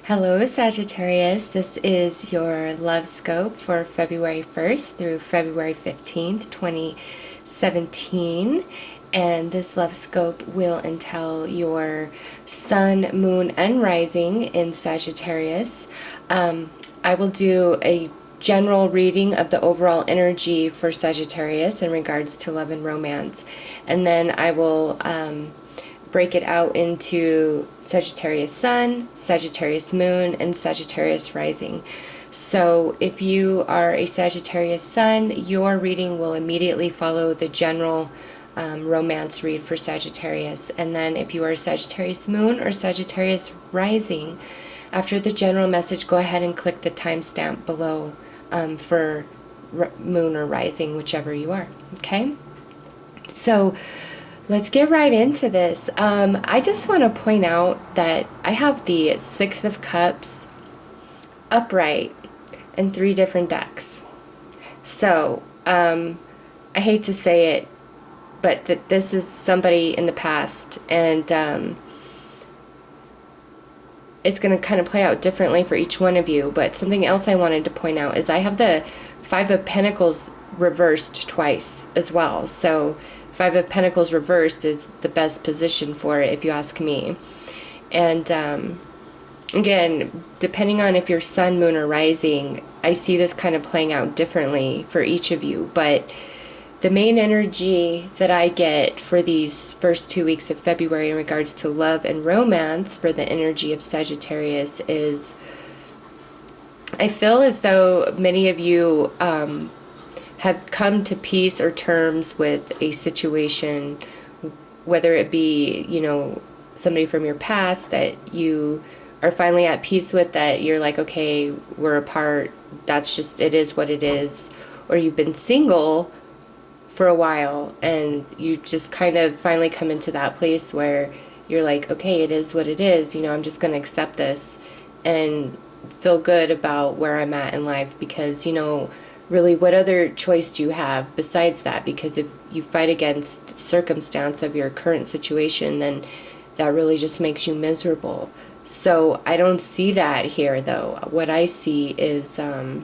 Hello, Sagittarius. This is your Lovescope for February 1st through February 15th, 2017. And this Lovescope will entail your sun, moon, and rising in Sagittarius. I will do a general reading of the overall energy for Sagittarius in regards to love and romance. And then I will break it out into Sagittarius Sun, Sagittarius Moon, and Sagittarius Rising. So if you are a Sagittarius Sun, your reading will immediately follow the general romance read for Sagittarius. And then if you are Sagittarius Moon or Sagittarius Rising, after the general message, go ahead and click the timestamp below for Moon or Rising, whichever you are. Okay? So let's get right into this. I just want to point out that I have the Six of Cups upright in 3 different decks. So, I hate to say it, but that this is somebody in the past, and it's going to kind of play out differently for each one of you. But something else I wanted to point out is I have the Five of Pentacles reversed twice as well. So Five of Pentacles reversed is the best position for it, if you ask me. And again, depending on if you're sun, moon, or rising, I see this kind of playing out differently for each of you. But the main energy that I get for these first 2 weeks of February in regards to love and romance for the energy of Sagittarius is, I feel as though many of you have come to peace or terms with a situation, whether it be, somebody from your past that you are finally at peace with, that you're like, okay, we're apart, that's just, it is what it is. Or you've been single for a while and you just kind of finally come into that place where you're like, okay, it is what it is, I'm just going to accept this and feel good about where I'm at in life, because really, what other choice do you have besides that? Because if you fight against circumstance of your current situation, then that really just makes you miserable. So I don't see that here, though. What I see is the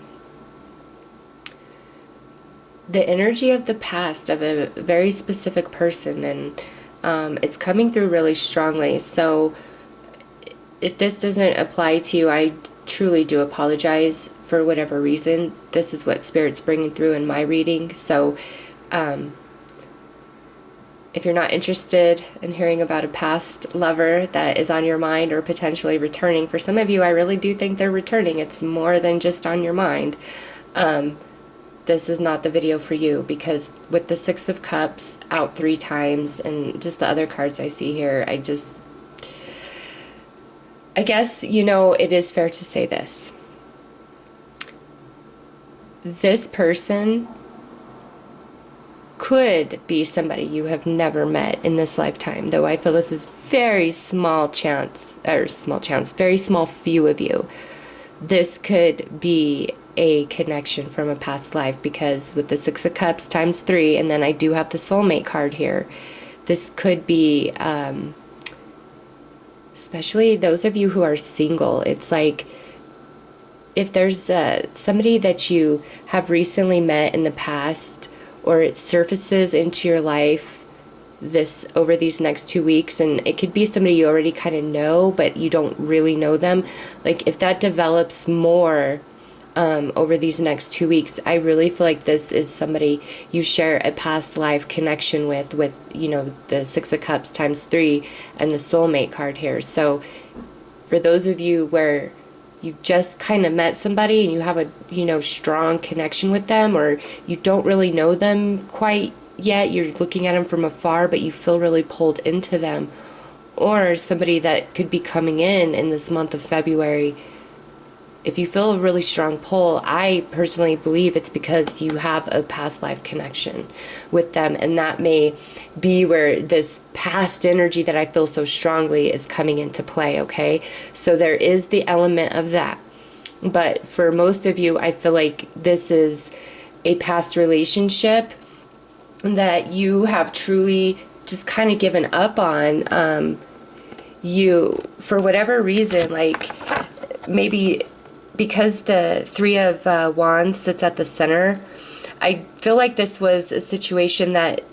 energy of the past of a very specific person, and it's coming through really strongly. So if this doesn't apply to you, I truly do apologize. For whatever reason, this is what Spirit's bringing through in my reading. So if you're not interested in hearing about a past lover that is on your mind or potentially returning, for some of you, I really do think they're returning. It's more than just on your mind. This is not the video for you, because with the Six of Cups out 3 times and just the other cards I see here, I guess, it is fair to say this. This person could be somebody you have never met in this lifetime, though I feel this is very small chance, very small few of you. This could be a connection from a past life, because with the Six of Cups times 3, and then I do have the soulmate card here, this could be, especially those of you who are single, it's like, if there's somebody that you have recently met in the past, or it surfaces into your life over these next 2 weeks, and it could be somebody you already kind of know, but you don't really know them. Like, if that develops more over these next 2 weeks, I really feel like this is somebody you share a past life connection with the Six of Cups times 3 and the soulmate card here. So for those of you where you just kind of met somebody and you have a strong connection with them, or you don't really know them quite yet, you're looking at them from afar but you feel really pulled into them, or somebody that could be coming in this month of February, if you feel a really strong pull, I personally believe it's because you have a past life connection with them, and that may be where this past energy that I feel so strongly is coming into play, okay? So there is the element of that. But for most of you, I feel like this is a past relationship that you have truly just kind of given up on. You, for whatever reason, like, maybe because the Three of Wands sits at the center, I feel like this was a situation that,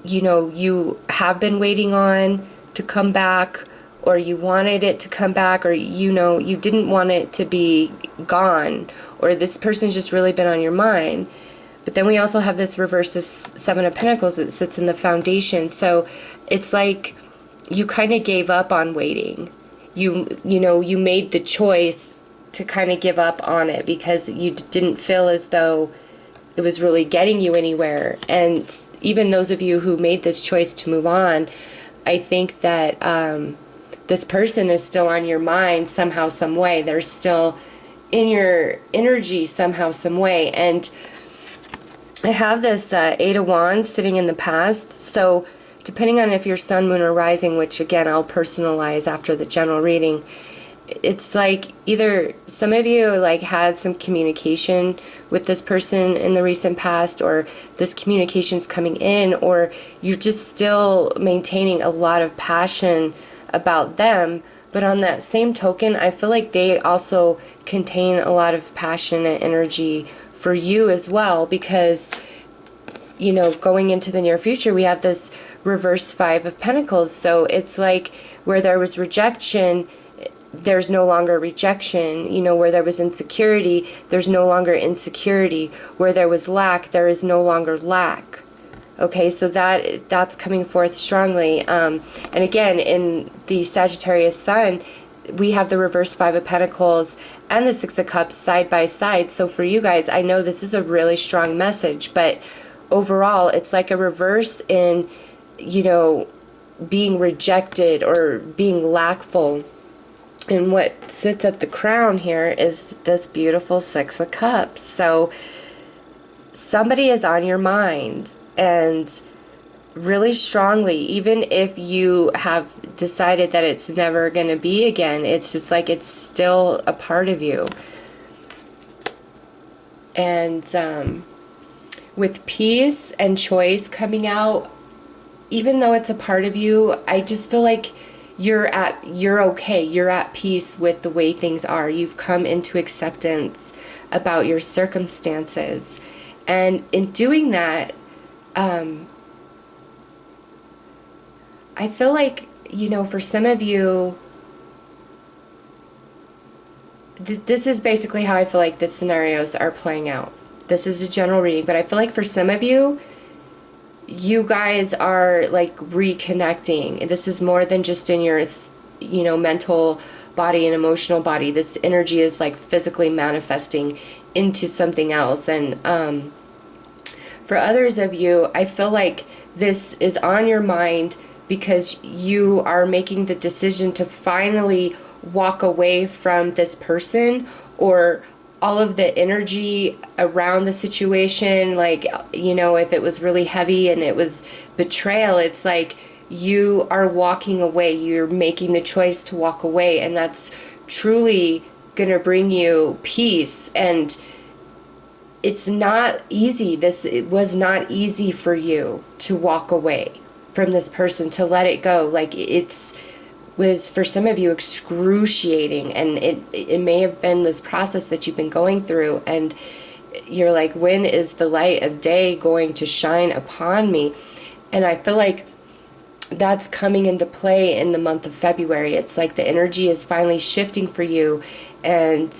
you know, you have been waiting on to come back, or you wanted it to come back, or, you know, you didn't want it to be gone, or this person's just really been on your mind. But then we also have this reverse of Seven of Pentacles that sits in the foundation. So it's like you kind of gave up on waiting. You know, you made the choice to kind of give up on it because you didn't feel as though it was really getting you anywhere. And even those of you who made this choice to move on, I think that this person is still on your mind somehow, some way. They're still in your energy somehow, some way. And I have this Eight of Wands sitting in the past. So depending on if you're sun, moon, or rising, which again I'll personalize after the general reading, it's like either some of you like had some communication with this person in the recent past, or this communication's coming in, or you're just still maintaining a lot of passion about them. But on that same token, I feel like they also contain a lot of passion and energy for you as well, because, you know, going into the near future, we have this reverse Five of Pentacles. So it's like where there was rejection, there's no longer rejection. You know, where there was insecurity, there's no longer insecurity. Where there was lack, there is no longer lack. Okay, so that's coming forth strongly. And again, in the Sagittarius sun, we have the reverse Five of Pentacles and the Six of Cups side by side. So for you guys, I know this is a really strong message, but overall, it's like a reverse in, you know, being rejected or being lackful. And what sits at the crown here is this beautiful Six of Cups. So somebody is on your mind, and really strongly, even if you have decided that it's never going to be again, it's just like it's still a part of you. And with peace and choice coming out, even though it's a part of you, I just feel like you're okay, you're at peace with the way things are. You've come into acceptance about your circumstances, and in doing that, I feel like, you know, for some of you, this is basically how I feel like the scenarios are playing out. This is a general reading, but I feel like for some of you, you guys are like reconnecting. This is more than just in your, you know, mental body and emotional body. This energy is like physically manifesting into something else. And for others of you, I feel like this is on your mind because you are making the decision to finally walk away from this person, or all of the energy around the situation. Like, you know, if it was really heavy and it was betrayal, it's like you are walking away. You're making the choice to walk away, and that's truly gonna bring you peace. And it's not easy. It was not easy for you to walk away from this person, to let it go. Like, was for some of you excruciating, and it may have been this process that you've been going through, and you're like, when is the light of day going to shine upon me? And I feel like that's coming into play in the month of February. It's like the energy is finally shifting for you, and,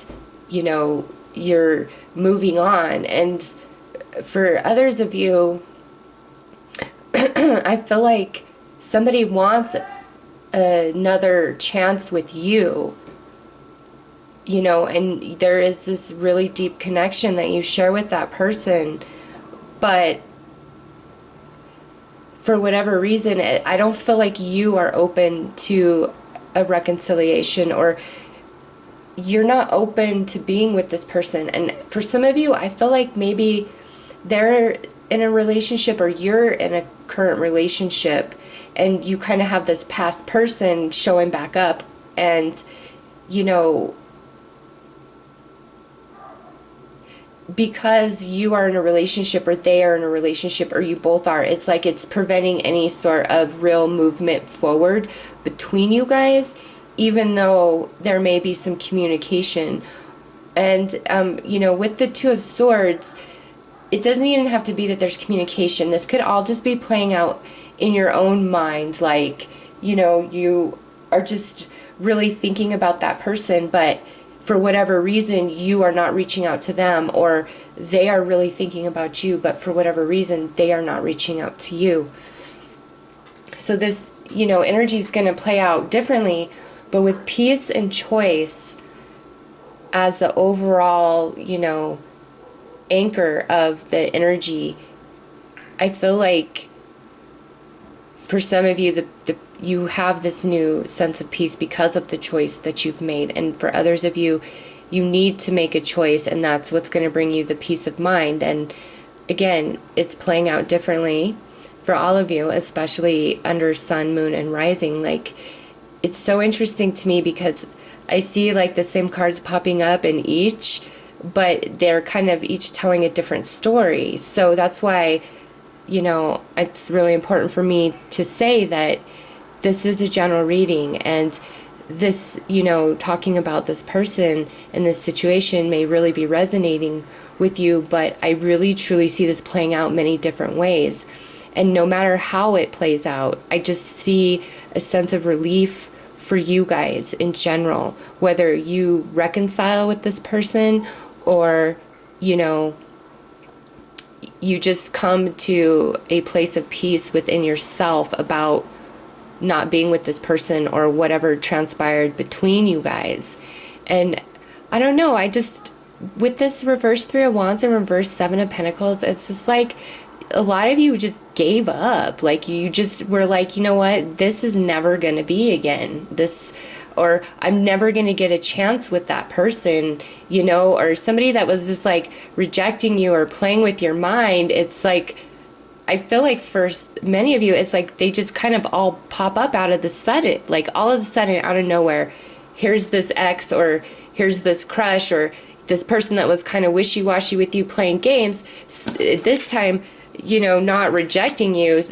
you know, you're moving on. And for others of you, I feel like somebody wants another chance with you, you know, and there is this really deep connection that you share with that person, but for whatever reason, I don't feel like you are open to a reconciliation, or you're not open to being with this person. And for some of you, I feel like maybe they're in a relationship, or you're in a current relationship, and you kind of have this past person showing back up, and, you know, because you are in a relationship, or they are in a relationship, or you both are, it's like it's preventing any sort of real movement forward between you guys. even though there may be some communication. And, you know, with the Two of Swords, it doesn't even have to be that there's communication. This could all just be playing out in your own mind. Like, you know, you are just really thinking about that person, but for whatever reason, you are not reaching out to them, or they are really thinking about you, but for whatever reason, they are not reaching out to you. So this, you know, energy is going to play out differently, but with peace and choice as the overall, you know, anchor of the energy, I feel like for some of you, you have this new sense of peace because of the choice that you've made. And for others of you, you need to make a choice, and that's what's going to bring you the peace of mind. And again, it's playing out differently for all of you, especially under sun, moon, and rising. Like, it's so interesting to me because I see like the same cards popping up in each, but they're kind of each telling a different story. So that's why, you know, it's really important for me to say that this is a general reading, and this, you know, talking about this person and this situation may really be resonating with you, but I really truly see this playing out many different ways. And no matter how it plays out, I just see a sense of relief for you guys in general, whether you reconcile with this person or, you know, you just come to a place of peace within yourself about not being with this person or whatever transpired between you guys. And I don't know, I just, with this reverse Three of Wands and reverse Seven of Pentacles, it's just like a lot of you just gave up. Like, you just were like, you know what, this is never going to be again. This, or I'm never going to get a chance with that person, you know, or somebody that was just like rejecting you or playing with your mind. It's like, I feel like for many of you, it's like they just kind of all pop up out of the sudden, like all of a sudden out of nowhere. Here's this ex, or here's this crush, or this person that was kind of wishy-washy with you playing games. This time, you know, not rejecting you,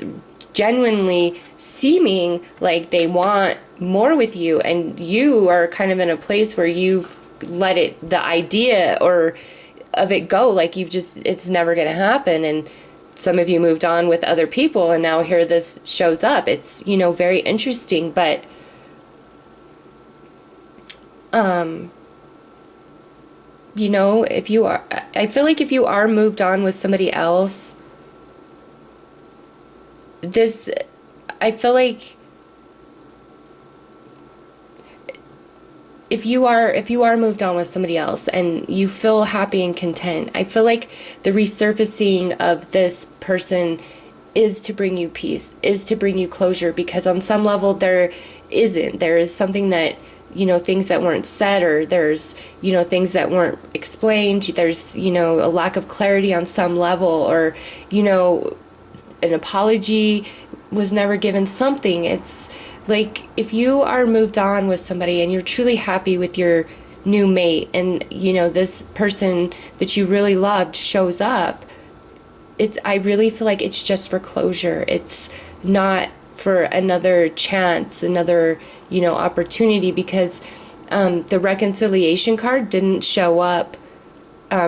genuinely seeming like they want more with you, and you are kind of in a place where you've let it, the idea or of it go, like you've just, it's never going to happen. And some of you moved on with other people, and now here this shows up. It's, you know, very interesting, but you know, if you are, I feel like if you are moved on with somebody else, this, I feel like if you are moved on with somebody else and you feel happy and content, I feel like the resurfacing of this person is to bring you peace, is to bring you closure, because on some level there is something that, you know, things that weren't said, or there's, you know, things that weren't explained, there's, you know, a lack of clarity on some level, or, you know, an apology was never given, something. It's like, if you are moved on with somebody and you're truly happy with your new mate, and, you know, this person that you really loved shows up, I really feel like it's just for closure. It's not for another chance, another, you know, opportunity, because the reconciliation card didn't show up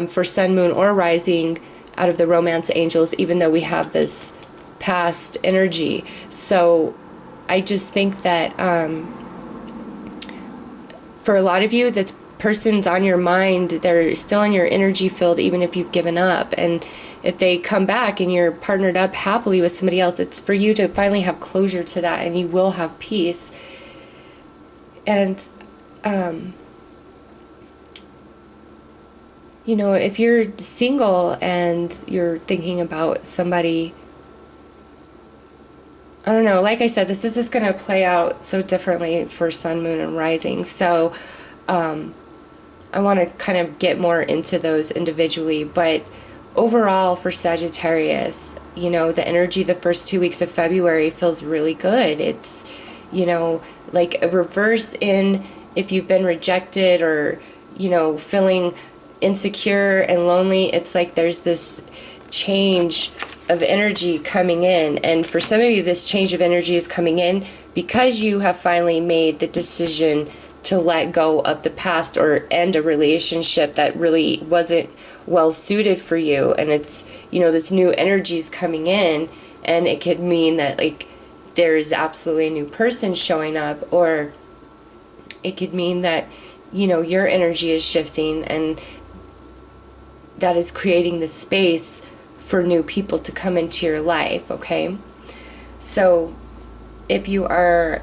for sun, moon, or rising out of the romance angels, even though we have this past energy. So I just think that for a lot of you, this person's on your mind. They're still in your energy field, even if you've given up. And if they come back and you're partnered up happily with somebody else, it's for you to finally have closure to that, and you will have peace. And you know, if you're single and you're thinking about somebody, I don't know, like I said, this is just going to play out so differently for sun, moon, and rising. So I want to kind of get more into those individually. But overall, for Sagittarius, you know, the energy the first 2 weeks of February feels really good. It's, you know, like a reverse in if you've been rejected or, you know, feeling insecure and lonely. It's like there's this change of energy coming in. And for some of you, this change of energy is coming in because you have finally made the decision to let go of the past or end a relationship that really wasn't well suited for you. And it's, you know, this new energy is coming in, and it could mean that like there is absolutely a new person showing up, or it could mean that, you know, your energy is shifting, and that is creating the space for new people to come into your life, okay? So if you are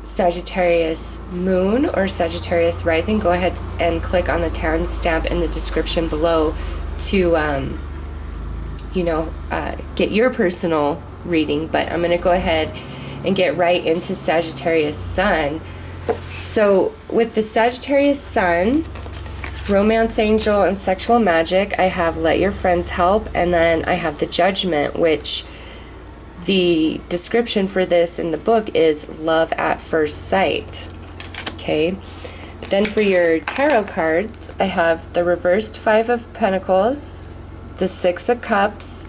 Sagittarius moon or Sagittarius rising, go ahead and click on the timestamp in the description below to get your personal reading. But I'm going to go ahead and get right into Sagittarius sun. So with the Sagittarius sun, romance angel and sexual magic, I have let your friends help, and then I have the judgment, which the description for this in the book is love at first sight. Okay, then for your tarot cards, I have the reversed 5 of Pentacles, the 6 of Cups,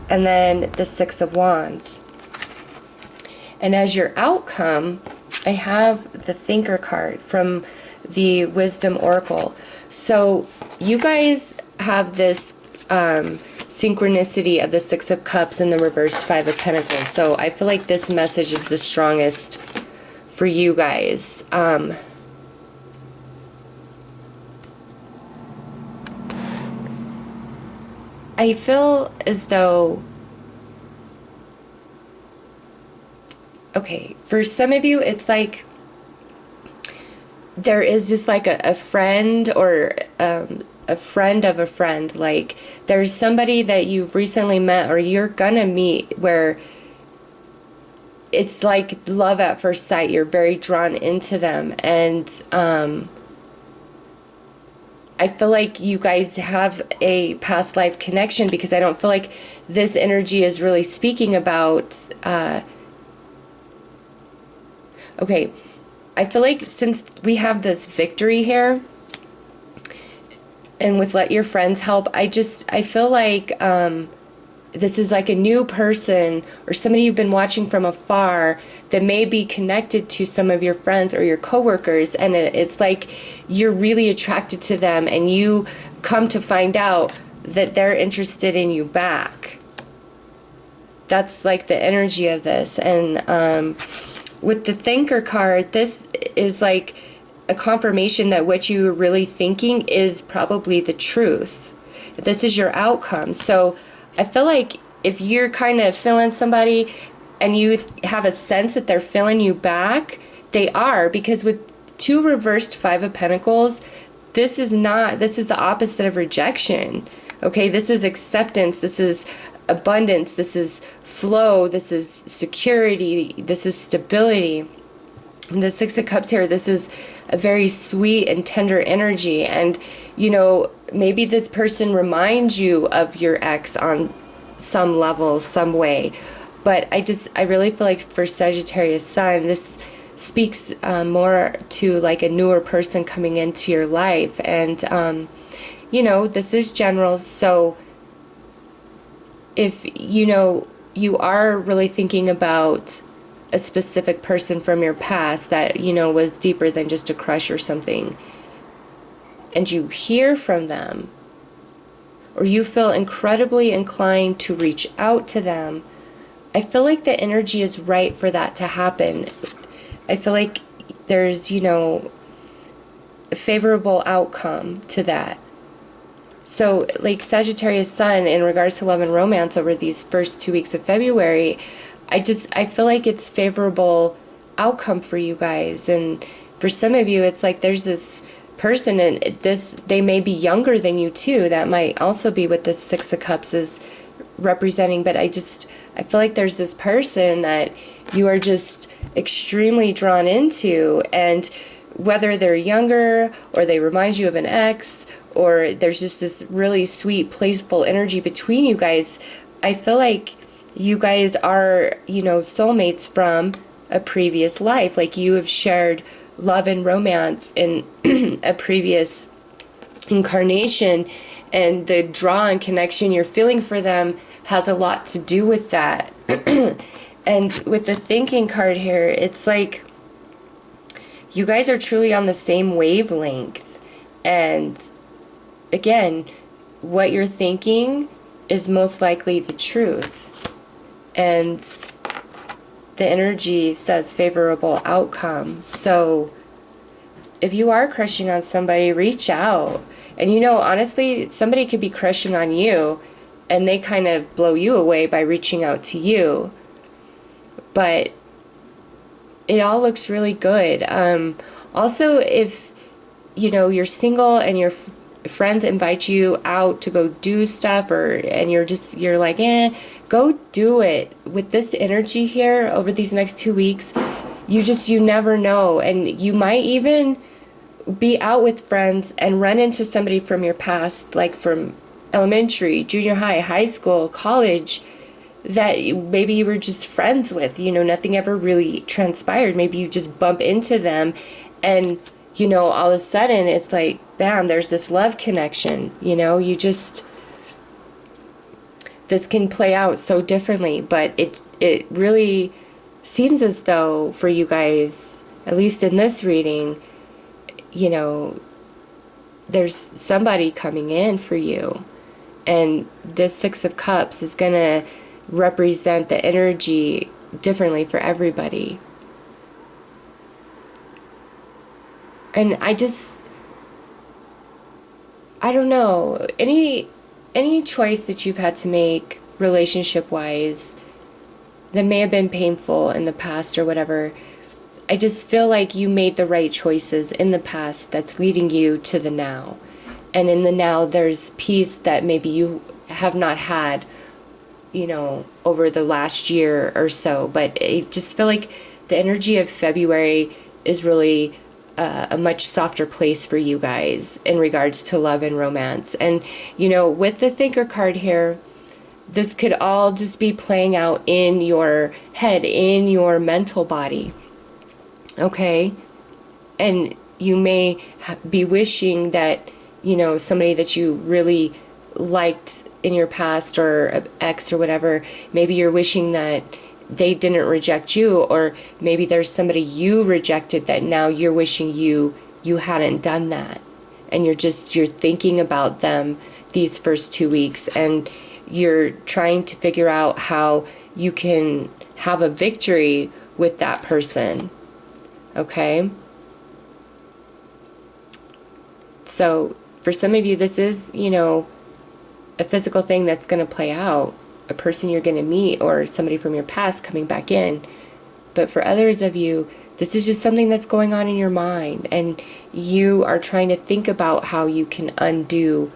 and then the 6 of Wands. And as your outcome, I have the Thinker card from the Wisdom Oracle. So you guys have this synchronicity of the 6 of Cups and the reversed 5 of Pentacles. So I feel like this message is the strongest for you guys. I feel as though, okay, for some of you, it's like there is just like a friend or a friend of a friend. Like there's somebody that you've recently met or you're gonna meet where it's like love at first sight. You're very drawn into them, and I feel like you guys have a past life connection, because I don't feel like this energy is really speaking about okay, I feel like since we have this victory here, and with let your friends help, I feel like this is like a new person or somebody you've been watching from afar that may be connected to some of your friends or your coworkers, and it's like you're really attracted to them, and you come to find out that they're interested in you back. That's like the energy of this. And with the Thinker card, this is like a confirmation that what you were really thinking is probably the truth. This is your outcome. So I feel like if you're kind of feeling somebody and you have a sense that they're feeling you back, they are, because with 2 reversed 5 of Pentacles, this is the opposite of rejection. Okay, this is acceptance, this is abundance, this is flow, this is security, this is stability. And the 6 of Cups here, this is a very sweet and tender energy. And, you know, maybe this person reminds you of your ex on some level, some way. But I really feel like for Sagittarius sun, this speaks more to like a newer person coming into your life. And, you know, this is general. So if, you know, you are really thinking about a specific person from your past that, you know, was deeper than just a crush or something, and you hear from them, or you feel incredibly inclined to reach out to them, I feel like the energy is right for that to happen. I feel like there's, you know, a favorable outcome to that. So like Sagittarius sun, in regards to love and romance over these first 2 weeks of February, I feel like it's favorable outcome for you guys. And for some of you, it's like there's this person, and they may be younger than you too. That might also be what the 6 of Cups is representing. But I feel like there's this person that you are just extremely drawn into, and whether they're younger or they remind you of an ex, or there's just this really sweet, playful energy between you guys, I feel like you guys are, you know, soulmates from a previous life. Like you have shared love and romance in a previous incarnation, and the draw and connection you're feeling for them has a lot to do with that. And with the thinking card here, it's like you guys are truly on the same wavelength. And again, what you're thinking is most likely the truth. And the energy says favorable outcome. So if you are crushing on somebody, reach out. And you know, honestly, somebody could be crushing on you and they kind of blow you away by reaching out to you. But it all looks really good. Also, if, you know, you're single and your friends invite you out to go do stuff, and you're like, go do it. With this energy here over these next 2 weeks, you never know. And you might even be out with friends and run into somebody from your past, like from elementary, junior high, high school, college, that maybe you were just friends with, you know, nothing ever really transpired. Maybe you just bump into them and, you know, all of a sudden it's like, bam, there's this love connection, you know, this can play out so differently, but it really seems as though for you guys, at least in this reading, you know, there's somebody coming in for you. And this Six of Cups is going to represent the energy differently for everybody. And I don't know, any choice that you've had to make relationship wise that may have been painful in the past or whatever, I just feel like you made the right choices in the past that's leading you to the now. And in the now, there's peace that maybe you have not had, you know, over the last year or so. But I just feel like the energy of February is really a much softer place for you guys in regards to love and romance. And, you know, with the Thinker card here, this could all just be playing out in your head, in your mental body. Okay? And you may be wishing that, you know, somebody that you really liked in your past, or an ex or whatever, maybe you're wishing that they didn't reject you, or maybe there's somebody you rejected that now you're wishing you hadn't done that. And you're thinking about them these first 2 weeks, and you're trying to figure out how you can have a victory with that person. Okay? So for some of you, this is, you know, a physical thing that's going to play out, a person you're going to meet, or somebody from your past coming back in. But for others of you, this is just something that's going on in your mind, and you are trying to think about how you can undo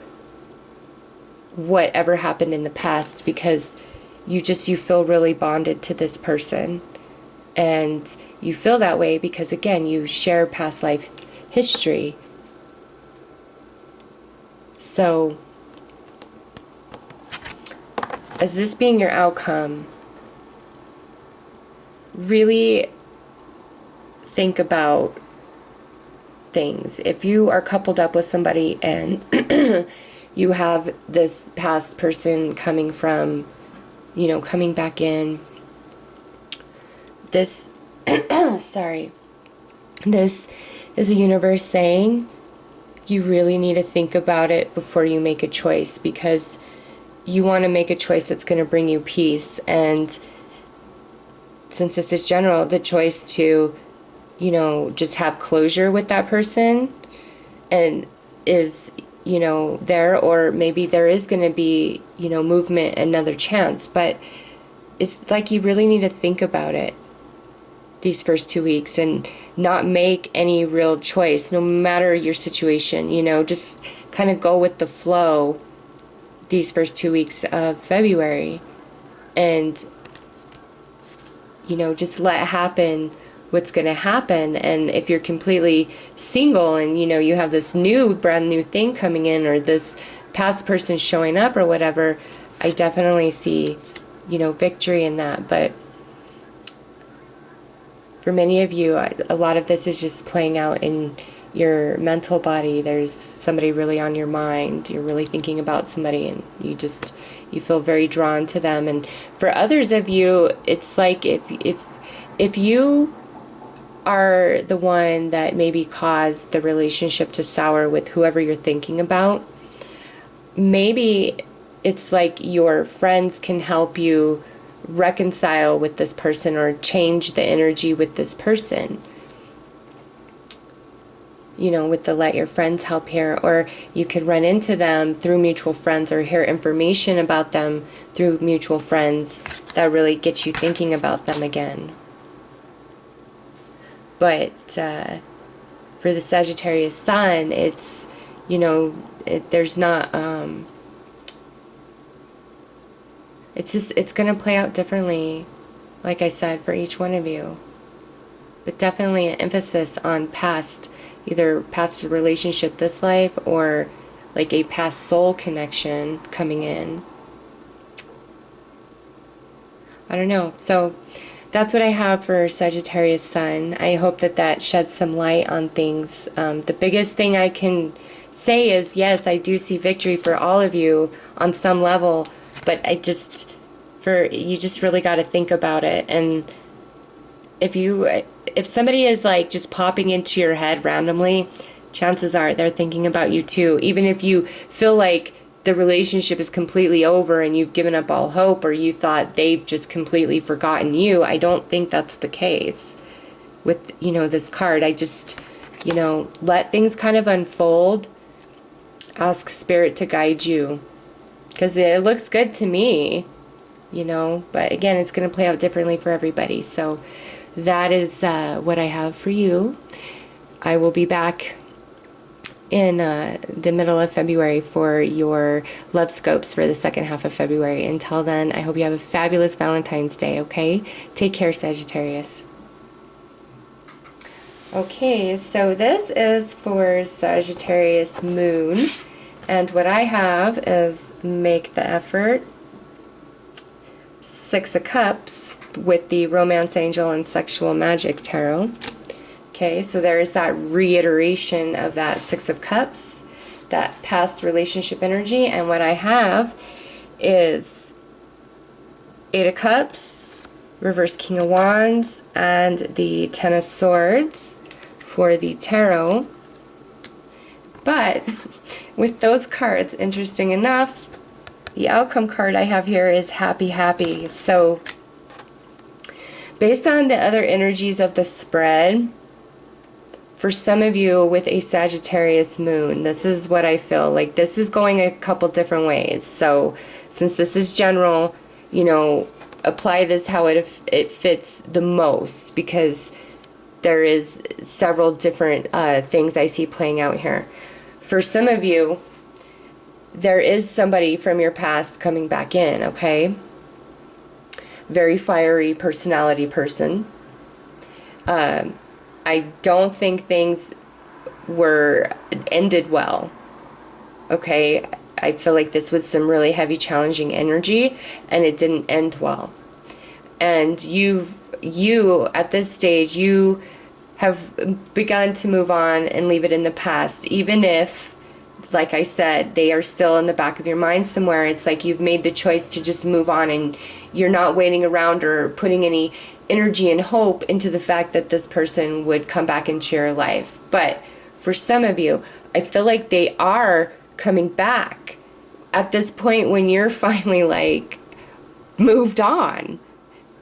whatever happened in the past, because you feel really bonded to this person. And you feel that way because, again, you share past life history. So, as this being your outcome, really think about things. If you are coupled up with somebody and you have this past person coming from, you know, coming back in, this, sorry, this is the universe saying you really need to think about it before you make a choice, because you want to make a choice that's going to bring you peace. And since this is general, the choice to, you know, just have closure with that person and is, you know, there, or maybe there is going to be, you know, movement, another chance. But it's like you really need to think about it these first 2 weeks and not make any real choice, no matter your situation, you know, just kind of go with the flow these first 2 weeks of February, and, you know, just let happen what's going to happen. And if you're completely single and, you know, you have this brand new thing coming in, or this past person showing up or whatever, I definitely see, you know, victory in that. But for many of you, a lot of this is just playing out in your mental body. There's somebody really on your mind. You're really thinking about somebody, and you feel very drawn to them. And for others of you, it's like if you are the one that maybe caused the relationship to sour with whoever you're thinking about, maybe it's like your friends can help you reconcile with this person or change the energy with this person. You know, with the let your friends help here, or you could run into them through mutual friends or hear information about them through mutual friends that really gets you thinking about them again. But for the Sagittarius sun, it's, you know, there's not, it's going to play out differently, like I said, for each one of you. But definitely an emphasis on past, either past relationship this life or like a past soul connection coming in. I don't know. So that's what I have for Sagittarius sun. I hope that that sheds some light on things. The biggest thing I can say is, yes, I do see victory for all of you on some level, but you just really got to think about it. And if somebody is like just popping into your head randomly, chances are they're thinking about you too. Even if you feel like the relationship is completely over and you've given up all hope, or you thought they've just completely forgotten you, I don't think that's the case with, you know, this card. I just, you know, let things kind of unfold. Ask Spirit to guide you, because it looks good to me, you know, but again, it's going to play out differently for everybody. So that is what I have for you. I will be back in the middle of February for your love scopes for the second half of February. Until then, I hope you have a fabulous Valentine's Day, okay? Take care, Sagittarius. Okay, so this is for Sagittarius moon, and what I have is make the effort, 6 of Cups with the Romance Angel and Sexual Magic Tarot. Okay, so there is that reiteration of that 6 of Cups, that past relationship energy. And what I have is 8 of Cups, reverse King of Wands, and the 10 of Swords for the tarot. But with those cards, interesting enough, the outcome card I have here is happy, happy. So based on the other energies of the spread, for some of you with a Sagittarius moon, this is what I feel like. This is going a couple different ways. So since this is general, you know, apply this how it fits the most, because there is several different things I see playing out here. For some of you, there is somebody from your past coming back in, okay? Very fiery personality person. I don't think things were ended well, okay? I feel like this was some really heavy, challenging energy, and it didn't end well. And you at this stage, you have begun to move on and leave it in the past, even if, like I said, they are still in the back of your mind somewhere. It's like you've made the choice to just move on, and you're not waiting around or putting any energy and hope into the fact that this person would come back into your life. But for some of you, I feel like they are coming back at this point when you're finally like moved on,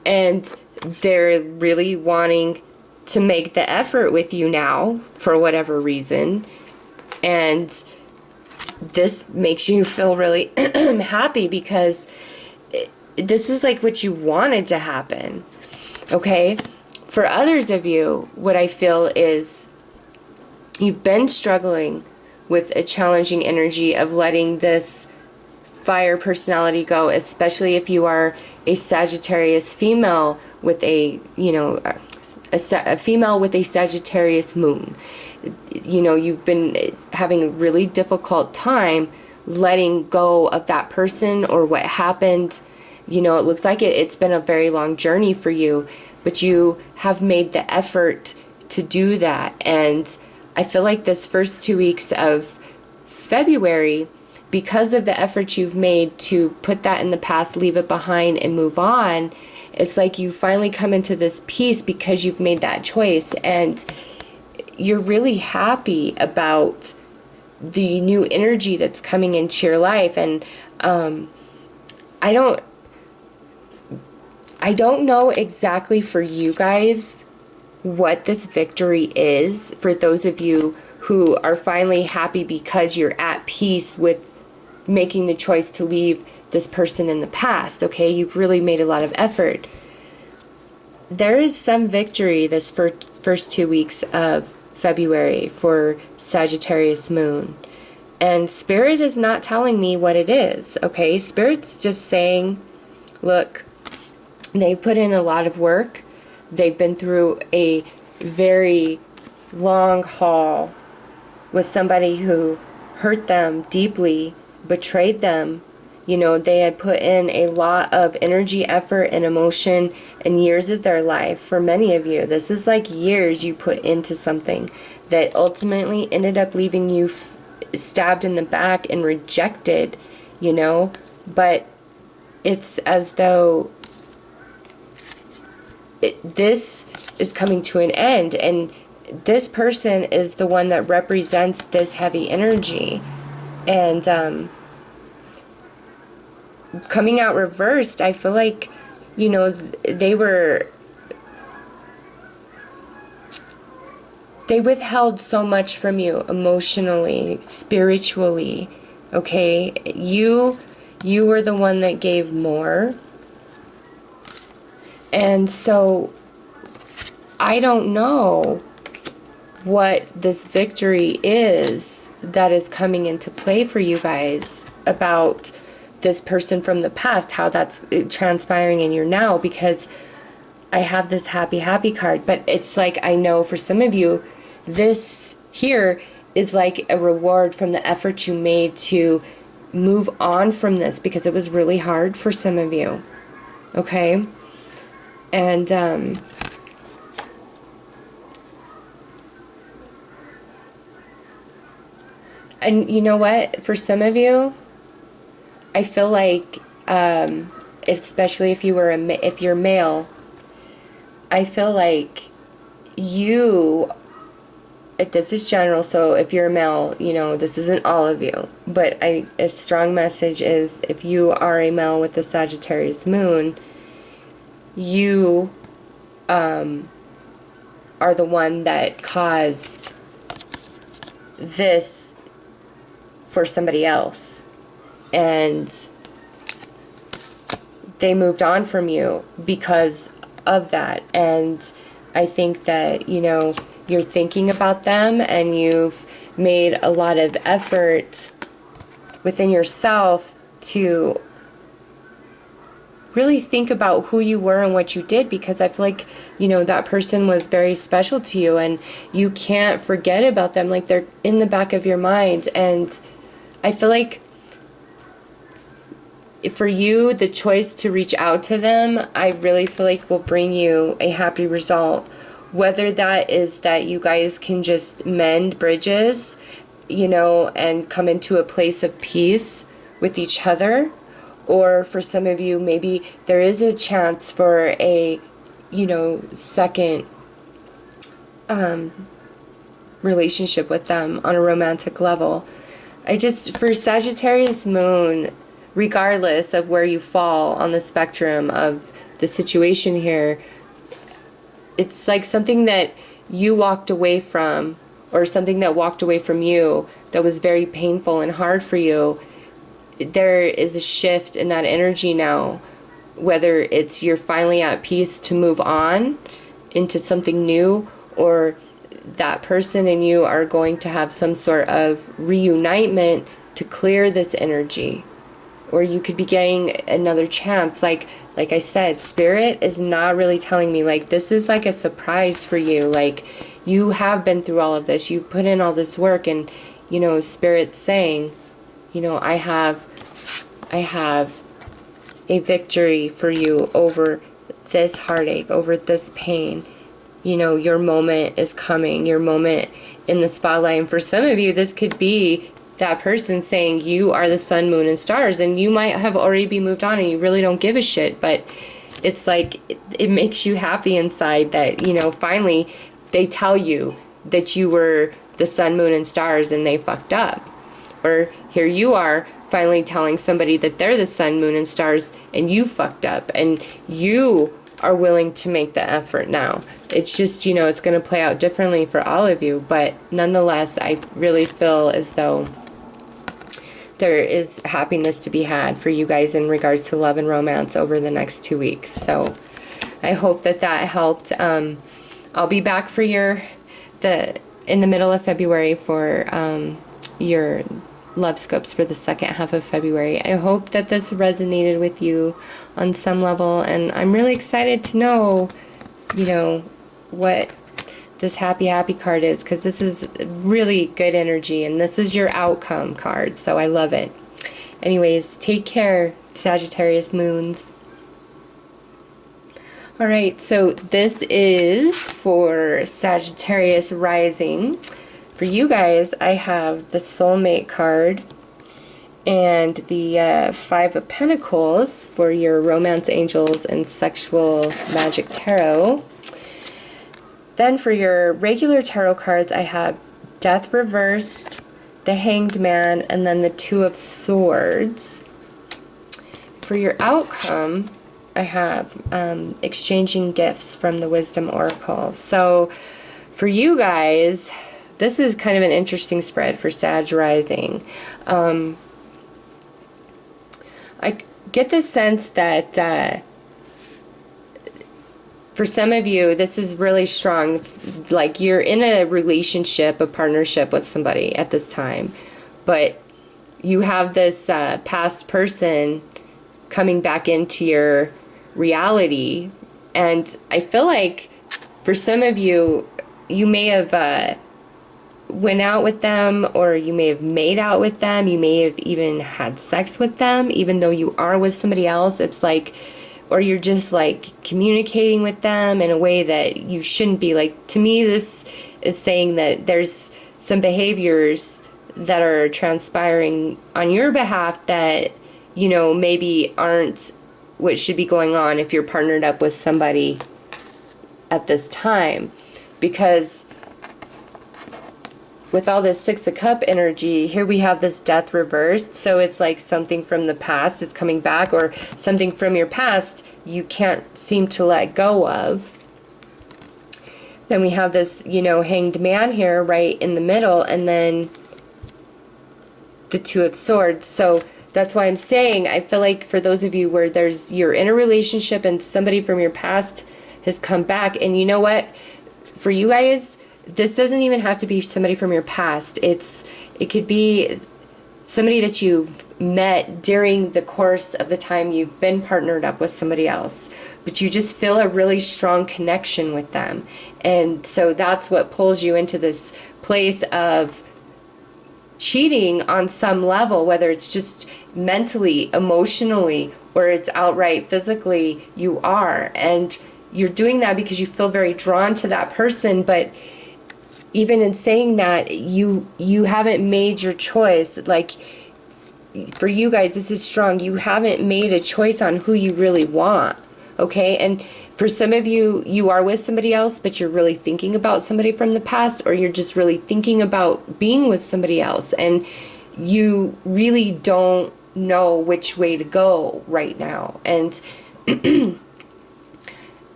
and they're really wanting to make the effort with you now for whatever reason. And this makes you feel really happy, because this is like what you wanted to happen. Okay, for others of you, what I feel is you've been struggling with a challenging energy of letting this fire personality go, especially if you are a Sagittarius female with a, you know, a female with a Sagittarius moon. You know, you've been having a really difficult time letting go of that person or what happened. You know, it looks like it's been a very long journey for you, but you have made the effort to do that. And I feel like this first 2 weeks of February, because of the effort you've made to put that in the past, leave it behind, and move on, it's like you finally come into this peace because you've made that choice, and you're really happy about the new energy that's coming into your life. And I don't know exactly for you guys what this victory is, for those of you who are finally happy because you're at peace with making the choice to leave this person in the past. Okay, you've really made a lot of effort. There is some victory this first 2 weeks of February for Sagittarius moon. And Spirit is not telling me what it is, okay? Spirit's just saying, look, they've put in a lot of work. They've been through a very long haul with somebody who hurt them deeply, betrayed them. You know, they had put in a lot of energy, effort, and emotion and years of their life. For many of you, this is like years you put into something that ultimately ended up leaving you stabbed in the back and rejected, you know. But it's as though this is coming to an end, and this person is the one that represents this heavy energy. And coming out reversed, I feel like, you know, they withheld so much from you emotionally, spiritually, okay? You were the one that gave more. And so I don't know what this victory is that is coming into play for you guys about this person from the past, how that's transpiring in your now, because I have this happy card. But it's like, I know for some of you, this here is like a reward from the effort you made to move on from this, because it was really hard for some of you, okay? And you know what, for some of you, I feel like, especially if you're male, I feel like this is general, so if you're a male, you know, this isn't all of you, but a strong message is, if you are a male with the Sagittarius moon, you are the one that caused this for somebody else, and they moved on from you because of that. And I think that, you know, you're thinking about them, and you've made a lot of effort within yourself to really think about who you were and what you did, because I feel like, you know, that person was very special to you, and you can't forget about them. Like, they're in the back of your mind. And I feel like for you, the choice to reach out to them, I really feel like will bring you a happy result. Whether that is that you guys can just mend bridges, you know, and come into a place of peace with each other. Or for some of you, maybe there is a chance for a, you know, second relationship with them on a romantic level. For Sagittarius moon, regardless of where you fall on the spectrum of the situation here, it's like something that you walked away from, or something that walked away from you that was very painful and hard for you. There is a shift in that energy now, whether it's you're finally at peace to move on into something new, or that person and you are going to have some sort of reunitement to clear this energy. Or you could be getting another chance. Like I said, Spirit is not really telling me, like, this is like a surprise for you. Like, you have been through all of this. You've put in all this work, and, you know, Spirit's saying, you know, I have a victory for you over this heartache, over this pain. you know, your moment is coming, your moment in the spotlight. And for some of you, this could be that person saying you are the sun, moon, and stars, and you might have already been moved on and you really don't give a shit, but it's like it makes you happy inside that, you know, finally they tell you that you were the sun, moon, and stars and they fucked up. Or here you are finally telling somebody that they're the sun, moon, and stars and you fucked up, and you are willing to make the effort now. It's just, you know, it's going to play out differently for all of you, but nonetheless, I really feel as though there is happiness to be had for you guys in regards to love and romance over the next 2 weeks. So I hope that that helped. I'll be back for in the middle of February for your love scopes for the second half of February. I hope that this resonated with you on some level, and I'm really excited to know, you know, what this happy card is, because this is really good energy and this is your outcome card, so I love it. Anyways, take care, Sagittarius moons. Alright, so this is for Sagittarius rising. For you guys, I have the Soulmate card and the Five of Pentacles for your Romance Angels and Sexual Magic Tarot. Then for your regular tarot cards, I have Death Reversed, the Hanged Man, and then the Two of Swords. For your outcome, I have Exchanging Gifts from the Wisdom Oracle. So for you guys, this is kind of an interesting spread for Sag rising. I get the sense that for some of you, this is really strong. Like you're in a relationship, a partnership with somebody at this time, but you have this past person coming back into your reality. And I feel like for some of you, you may have went out with them, or you may have made out with them, you may have even had sex with them, even though you are with somebody else. It's like, or you're just like communicating with them in a way that you shouldn't be. Like, to me, this is saying that there's some behaviors that are transpiring on your behalf that, you know, maybe aren't what should be going on if you're partnered up with somebody at this time. Because with all this Six of Cup energy, here we have this Death reversed. So it's like something from the past is coming back, or something from your past you can't seem to let go of. Then we have this, you know, Hanged Man here right in the middle, and then the Two of Swords. So that's why I'm saying, I feel like for those of you where you're in a relationship and somebody from your past has come back, and you know what, for you guys, this doesn't even have to be somebody from your past. It could be somebody that you've met during the course of the time you've been partnered up with somebody else, but you just feel a really strong connection with them. And so that's what pulls you into this place of cheating on some level, whether it's just mentally, emotionally, or it's outright physically. You are, and you're doing that because you feel very drawn to that person. But even in saying that, you haven't made your choice. Like, for you guys, this is strong. You haven't made a choice on who you really want, okay? And for some of you, you are with somebody else, but you're really thinking about somebody from the past, or you're just really thinking about being with somebody else, and you really don't know which way to go right now. And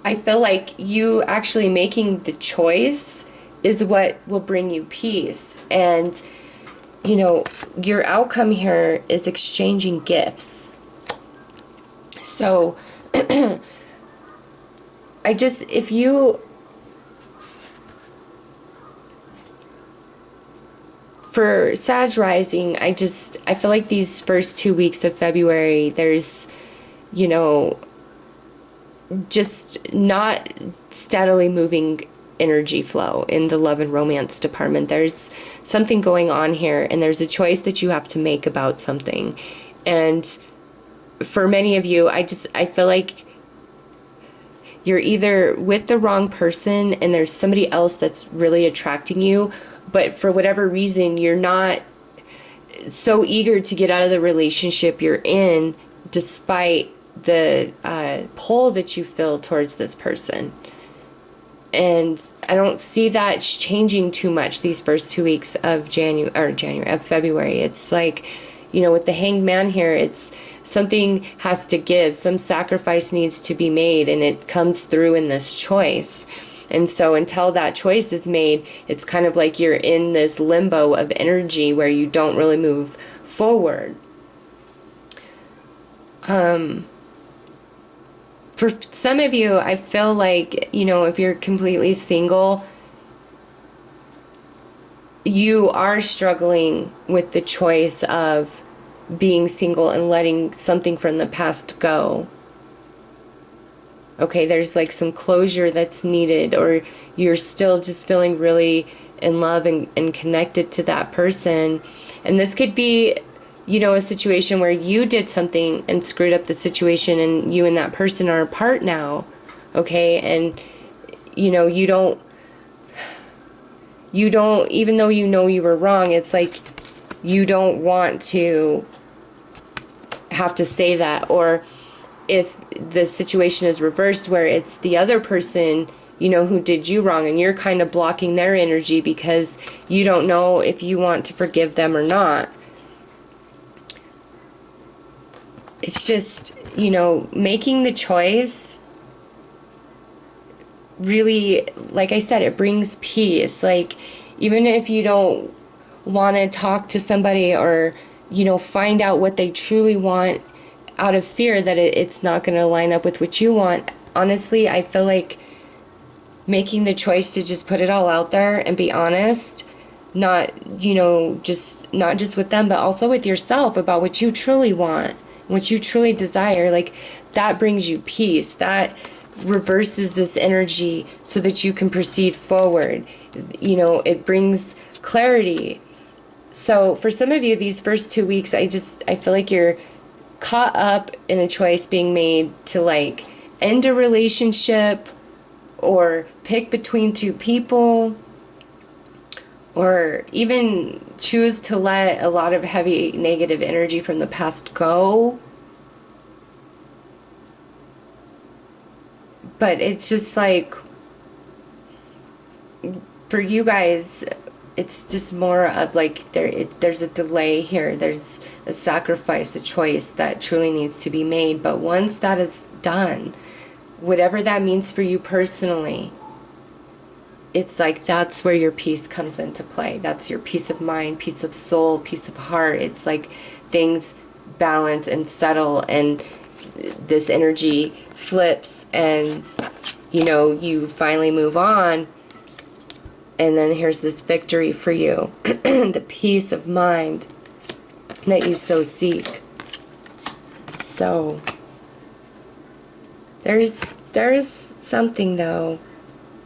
I feel like you actually making the choice is what will bring you peace. And, you know, your outcome here is exchanging gifts. So, if you, for Sag rising, I feel like these first 2 weeks of February, there's, you know, just not steadily moving energy flow in the love and romance department. There's something going on here, and there's a choice that you have to make about something. And for many of you, I feel like you're either with the wrong person and there's somebody else that's really attracting you, but for whatever reason, you're not so eager to get out of the relationship you're in, despite the pull that you feel towards this person. And I don't see that changing too much these first 2 weeks of February. It's like, you know, with the Hanged Man here, it's something has to give, some sacrifice needs to be made, and it comes through in this choice. And so until that choice is made, it's kind of like you're in this limbo of energy where you don't really move forward. For some of you, I feel like, you know, if you're completely single, you are struggling with the choice of being single and letting something from the past go. Okay, there's like some closure that's needed, or you're still just feeling really in love and connected to that person. And this could be, you know, a situation where you did something and screwed up the situation, and you and that person are apart now. Okay, and you know, you don't, even though you know you were wrong, it's like you don't want to have to say that. Or if the situation is reversed where it's the other person, you know, who did you wrong, and you're kind of blocking their energy because you don't know if you want to forgive them or not. It's just, you know, making the choice really, like I said, it brings peace. Like, even if you don't want to talk to somebody or, you know, find out what they truly want out of fear that it's not going to line up with what you want, honestly, I feel like making the choice to just put it all out there and be honest, not, you know, not just with them, but also with yourself about what you truly want, what you truly desire, like, that brings you peace. That reverses this energy so that you can proceed forward. You know, it brings clarity. So for some of you, these first 2 weeks, I feel like you're caught up in a choice being made to, like, end a relationship or pick between two people, or even choose to let a lot of heavy negative energy from the past go. But it's just like, for you guys, it's just more of like there's a delay here. There's a sacrifice, a choice that truly needs to be made. But once that is done, whatever that means for you personally, it's like that's where your peace comes into play. That's your peace of mind, peace of soul, peace of heart. It's like things balance and settle, and this energy flips, and, you know, you finally move on. And then here's this victory for you. The peace of mind that you so seek. So there is something, though.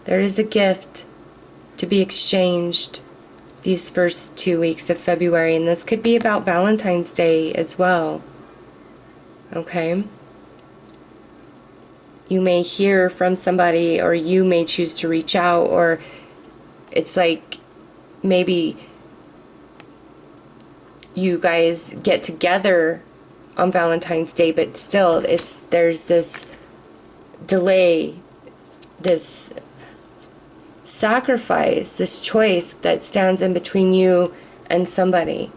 There is a gift to be exchanged these first 2 weeks of February, and this could be about Valentine's Day as well. Okay? You may hear from somebody, or you may choose to reach out, or it's like maybe you guys get together on Valentine's Day, but still there's this delay, this sacrifice, this choice that stands in between you and somebody,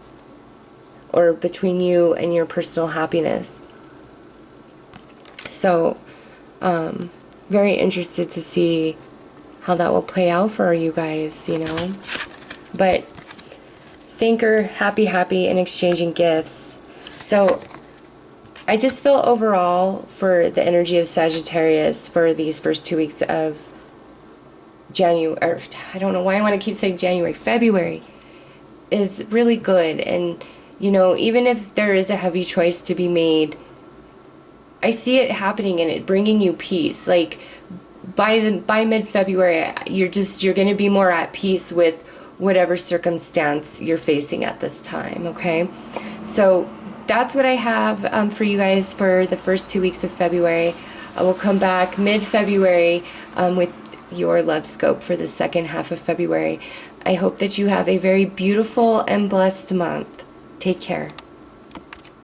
or between you and your personal happiness. So very interested to see how that will play out for you guys, you know. But thinker, happy, and exchanging gifts. So I just feel overall for the energy of Sagittarius for these first 2 weeks of January, or I don't know why I want to keep saying January, February is really good. And, you know, even if there is a heavy choice to be made, I see it happening and it bringing you peace. Like, by mid-February, you're going to be more at peace with whatever circumstance you're facing at this time, okay? So that's what I have for you guys for the first 2 weeks of February. I will come back mid-February with your Lovescope for the second half of February. I hope that you have a very beautiful and blessed month. Take care.